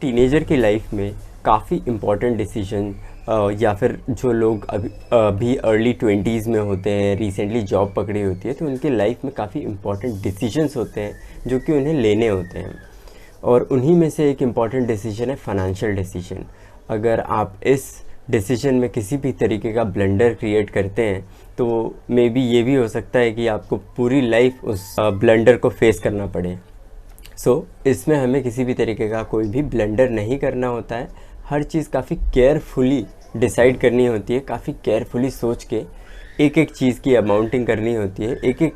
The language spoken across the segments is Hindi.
टीनेजर की लाइफ में काफ़ी इम्पॉर्टेंट डिसीजन या फिर जो लोग अभी अर्ली 20s में होते हैं, रिसेंटली जॉब पकड़ी होती है, तो उनकी लाइफ में काफ़ी इम्पॉर्टेंट डिसीजंस होते हैं जो कि उन्हें लेने होते हैं। और उन्हीं में से एक इम्पॉर्टेंट डिसीजन है फाइनेंशियल डिसीजन। अगर आप इस डिसीजन में किसी भी तरीके का ब्लंडर क्रिएट करते हैं तो मे बी ये भी हो सकता है कि आपको पूरी लाइफ उस ब्लंडर को फेस करना पड़े। इसमें हमें किसी भी तरीके का कोई भी ब्लंडर नहीं करना होता है। हर चीज़ काफ़ी केयरफुली डिसाइड करनी होती है, काफ़ी केयरफुली सोच के एक एक चीज़ की अमाउंटिंग करनी होती है, एक एक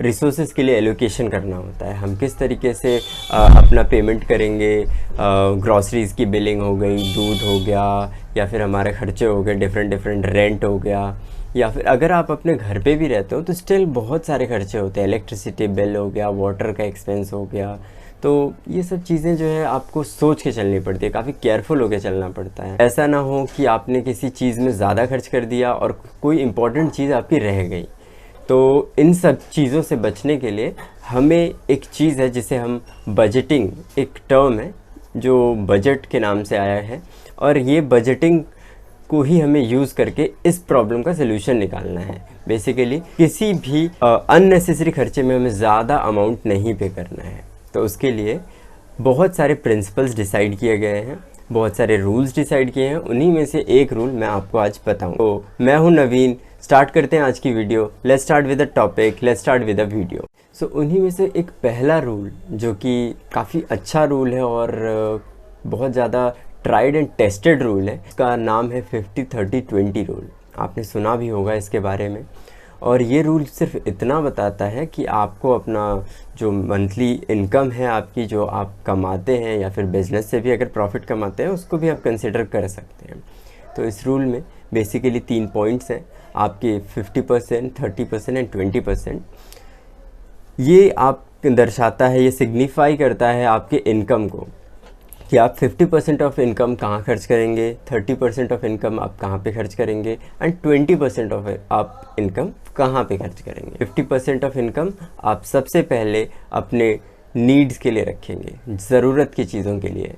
रिसोर्सेज के लिए एलोकेशन करना होता है। हम किस तरीके से अपना पेमेंट करेंगे, ग्रॉसरीज़ की बिलिंग हो गई, दूध हो गया, या फिर हमारे खर्चे हो गए, डिफरेंट रेंट हो गया, या फिर अगर आप अपने घर पे भी रहते हो तो स्टिल बहुत सारे खर्चे होते हैं। इलेक्ट्रिसिटी बिल हो गया, वाटर का एक्सपेंस हो गया। तो ये सब चीज़ें जो है आपको सोच के चलनी पड़ती है, काफ़ी केयरफुल होकर चलना पड़ता है। ऐसा ना हो कि आपने किसी चीज़ में ज़्यादा खर्च कर दिया और कोई इम्पॉर्टेंट चीज़ आपकी रह गई। तो इन सब चीज़ों से बचने के लिए हमें एक चीज़ है जिसे हम बजटिंग, एक टर्म है जो बजट के नाम से आया है, और ये बजटिंग को ही हमें यूज़ करके इस प्रॉब्लम का सलूशन निकालना है। बेसिकली किसी भी अननेसेसरी खर्चे में हमें ज़्यादा अमाउंट नहीं पे करना है। तो उसके लिए बहुत सारे प्रिंसिपल्स डिसाइड किए गए हैं, बहुत सारे रूल्स डिसाइड किए हैं। उन्हीं में से एक रूल मैं आपको आज बताऊं। तो मैं हूं नवीन, स्टार्ट करते हैं आज की video. Let's start with the topic, let's start with the video. उन्हीं में से एक पहला रूल जो कि काफ़ी अच्छा रूल है और बहुत ज़्यादा ट्राइड एंड टेस्टेड रूल है, इसका नाम है 50-30-20 रूल। आपने सुना भी होगा इसके बारे में। और ये रूल सिर्फ इतना बताता है कि आपको अपना जो मंथली इनकम है आपकी, जो आप कमाते हैं या फिर बिजनेस से भी अगर प्रॉफिट कमाते हैं, उसको भी आप कंसिडर कर सकते हैं। तो इस रूल में बेसिकली 3 पॉइंट्स हैं आपके, 50%, 30% एंड 20%। ये आप दर्शाता है, ये सिग्निफाई करता है आपके इनकम को कि आप 50% ऑफ इनकम कहाँ खर्च करेंगे, 30% ऑफ इनकम आप कहाँ पे खर्च करेंगे, एंड 20% ऑफ आप इनकम कहाँ पे खर्च करेंगे। 50% ऑफ इनकम आप सबसे पहले अपने नीड्स के लिए रखेंगे, ज़रूरत की चीज़ों के लिए।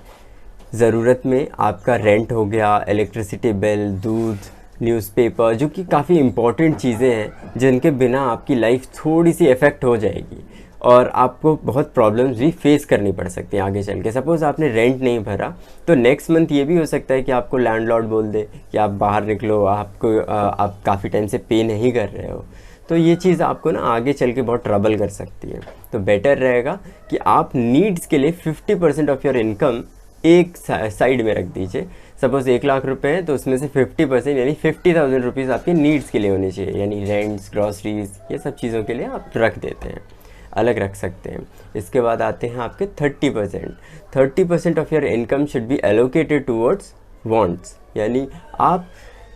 ज़रूरत में आपका रेंट हो गया, इलेक्ट्रिसिटी बिल, दूध, न्यूज़पेपर, जो कि काफ़ी इम्पॉर्टेंट चीज़ें हैं जिनके बिना आपकी लाइफ थोड़ी सी इफ़ेक्ट हो जाएगी और आपको बहुत प्रॉब्लम्स भी फेस करनी पड़ सकती हैं आगे चल के। सपोज़ आपने रेंट नहीं भरा तो नेक्स्ट मंथ ये भी हो सकता है कि आपको लैंडलॉर्ड बोल दे कि आप बाहर निकलो, आप काफ़ी टाइम से पे नहीं कर रहे हो। तो ये चीज़ आपको ना आगे चल के बहुत ट्रबल कर सकती है। तो बेटर रहेगा कि आप नीड्स के लिए 50% ऑफ योर इनकम एक साइड में रख दीजिए। सपोज़ 1 लाख रुपए हैं तो उसमें से 50% यानी 50,000 रुपीज़ आपके नीड्स के लिए होने चाहिए, यानी रेंट्स, ग्रॉसरीज, ये सब चीज़ों के लिए आप रख देते हैं, अलग रख सकते हैं। इसके बाद आते हैं आपके 30%। 30% of your income should be allocated towards wants, यानी आप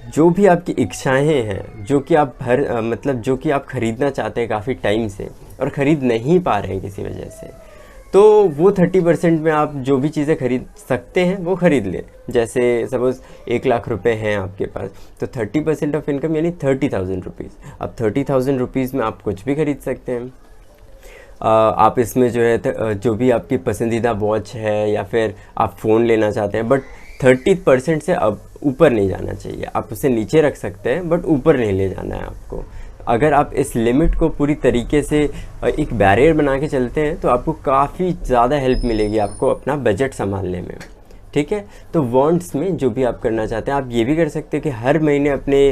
जो भी आपकी इच्छाएं हैं, जो कि आप जो कि आप ख़रीदना चाहते हैं काफ़ी टाइम से और ख़रीद नहीं पा रहे हैं किसी वजह से, तो वो 30% में आप जो भी चीज़ें खरीद सकते हैं वो ख़रीद लें। जैसे सपोज़ 1 लाख रुपए हैं आपके पास, तो 30% ऑफ इनकम यानी 30,000 रुपीज़। अब 30,000 रुपीज़ में आप कुछ भी खरीद सकते हैं। आप इसमें जो है जो भी आपकी पसंदीदा वॉच है या फिर आप फ़ोन लेना चाहते हैं, बट 30% से अब ऊपर नहीं जाना चाहिए। आप उसे नीचे रख सकते हैं बट ऊपर नहीं ले जाना है आपको। अगर आप इस लिमिट को पूरी तरीके से एक बैरियर बना के चलते हैं तो आपको काफ़ी ज़्यादा हेल्प मिलेगी आपको अपना बजट संभालने में। ठीक है, तो वांट्स में जो भी आप करना चाहते हैं, आप ये भी कर सकते हैं कि हर महीने अपने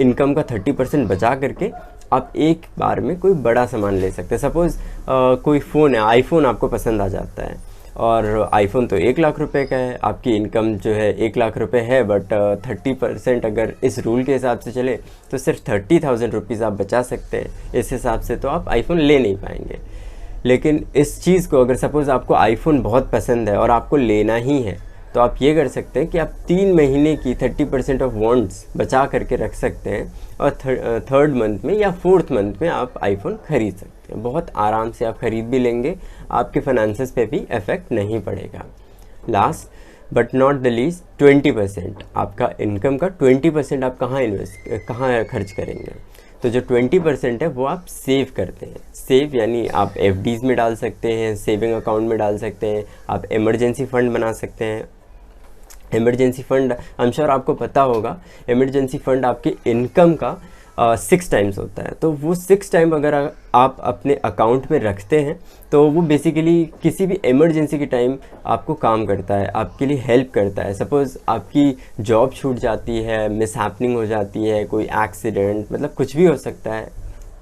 इनकम का 30% बचा करके आप एक बार में कोई बड़ा सामान ले सकते हैं। सपोज़ कोई फ़ोन है, आईफोन आपको पसंद आ जाता है और आईफोन तो 1 लाख रुपए का है, आपकी इनकम जो है 1 लाख रुपए है, बट 30% अगर इस रूल के हिसाब से चले तो सिर्फ 30,000 रुपीज़ आप बचा सकते हैं। इस हिसाब से तो आप आईफोन ले नहीं पाएंगे। लेकिन इस चीज़ को, अगर सपोज़ आपको आईफोन बहुत पसंद है और आपको लेना ही है, तो आप ये कर सकते हैं कि आप 3 महीने की 30% ऑफ वांट्स बचा करके रख सकते हैं और थर्ड मंथ में या 4th मंथ में आप आईफोन ख़रीद सकते हैं। बहुत आराम से आप ख़रीद भी लेंगे, आपके फाइनेंसेस पे भी इफ़ेक्ट नहीं पड़ेगा। Last but not the least, 20%, आपका इनकम का 20% आप कहाँ खर्च करेंगे। तो जो 20% है वो आप सेव करते हैं। सेव यानी आप एफडीज़ में डाल सकते हैं, सेविंग अकाउंट में डाल सकते हैं, आप इमरजेंसी फ़ंड बना सकते हैं। Emergency fund I am sure आपको पता होगा, इमरजेंसी फ़ंड आपके इनकम का 6 टाइम्स होता है। तो वो 6 टाइम अगर आप अपने अकाउंट में रखते हैं तो वो बेसिकली किसी भी इमरजेंसी के टाइम आपको काम करता है, आपके लिए हेल्प करता है। सपोज़ आपकी जॉब छूट जाती है, मिस हैपनिंग हो जाती है, कोई एक्सीडेंट, मतलब कुछ भी हो सकता है,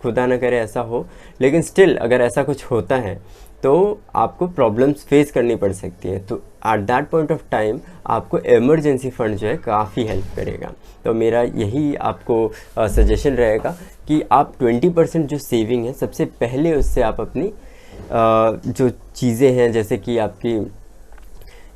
खुदा ना करे ऐसा हो, लेकिन स्टिल अगर ऐसा कुछ होता है तो आपको प्रॉब्लम्स फेस करनी पड़ सकती है। तो at that point of time आपको इमरजेंसी फ़ंड जो है काफ़ी हेल्प करेगा। तो मेरा यही आपको सजेशन रहेगा कि आप 20% जो सेविंग है सबसे पहले उससे आप अपनी जो चीज़ें हैं जैसे कि आपकी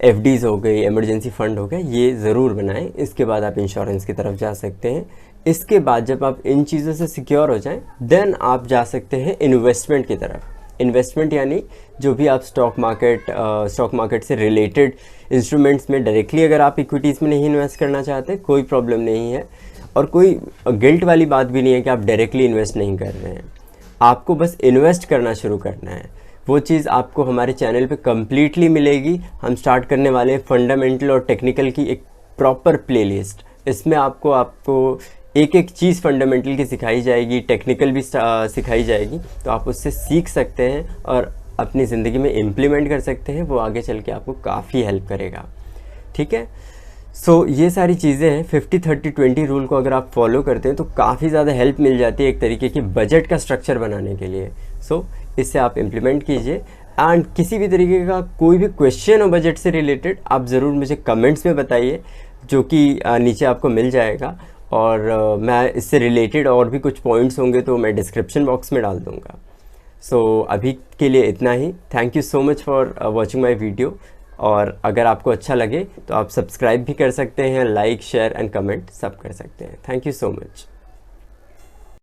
एफडीज़ हो गई, इमरजेंसी फ़ंड हो गया, ये ज़रूर बनाएं। इसके बाद आप इंश्योरेंस की तरफ जा सकते हैं। इसके बाद जब आप इन चीज़ों से सिक्योर हो जाएं देन आप जा सकते हैं इन्वेस्टमेंट की तरफ। इन्वेस्टमेंट यानी जो भी आप स्टॉक मार्केट से रिलेटेड इंस्ट्रूमेंट्स में डायरेक्टली अगर आप इक्विटीज़ में नहीं इन्वेस्ट करना चाहते, कोई प्रॉब्लम नहीं है और कोई गिल्ट वाली बात भी नहीं है कि आप डायरेक्टली इन्वेस्ट नहीं कर रहे हैं। आपको बस इन्वेस्ट करना शुरू करना है। वो चीज़ आपको हमारे चैनल पे कम्प्लीटली मिलेगी। हम स्टार्ट करने वाले हैं फंडामेंटल और टेक्निकल की एक प्रॉपर प्लेलिस्ट। इसमें आपको एक एक चीज़ फंडामेंटल की सिखाई जाएगी, टेक्निकल भी सिखाई जाएगी, तो आप उससे सीख सकते हैं और अपनी ज़िंदगी में इम्प्लीमेंट कर सकते हैं। वो आगे चल के आपको काफ़ी हेल्प करेगा। ठीक है, सो ये सारी चीज़ें हैं। 50-30-20 रूल को अगर आप फॉलो करते हैं तो काफ़ी ज़्यादा हेल्प मिल जाती है एक तरीके की बजट का स्ट्रक्चर बनाने के लिए। सो इससे आप इम्प्लीमेंट कीजिए। एंड किसी भी तरीके का कोई भी क्वेश्चन हो बजट से रिलेटेड आप ज़रूर मुझे कमेंट्स में बताइए, जो कि नीचे आपको मिल जाएगा। और मैं इससे रिलेटेड और भी कुछ पॉइंट्स होंगे तो मैं डिस्क्रिप्शन बॉक्स में डाल दूँगा। सो अभी के लिए इतना ही। Thank you so much for watching my video. और अगर आपको अच्छा लगे तो आप सब्सक्राइब भी कर सकते हैं, लाइक, शेयर एंड कमेंट सब कर सकते हैं। Thank you so much.